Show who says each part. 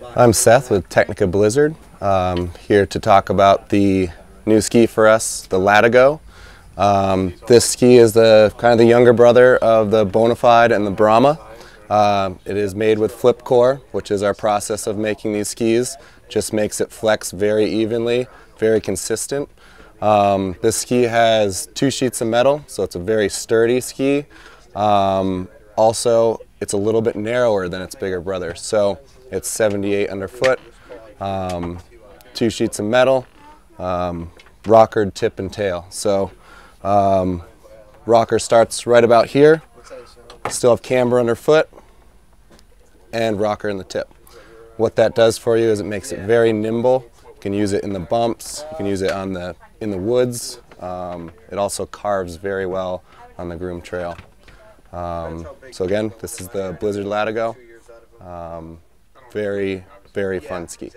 Speaker 1: I'm Seth with Technica Blizzard, here to talk about the new ski for us, the Latigo. This ski is kind of the younger brother of the Bonafide and the Brahma. It is made with flip core, which is our process of making these skis. Just makes it flex very evenly, very consistent. This ski has 2 sheets of metal, so it's a very sturdy ski. Also, it's a little bit narrower than its bigger brother, so it's 78 underfoot, 2 sheets of metal, rockered tip and tail. So rocker starts right about here, still have camber underfoot, and rocker in the tip. What that does for you is it makes it very nimble. You can use it in the bumps, you can use it in the woods. It also carves very well on the groom trail. So again, this is the Blizzard Latigo. Very, very fun ski.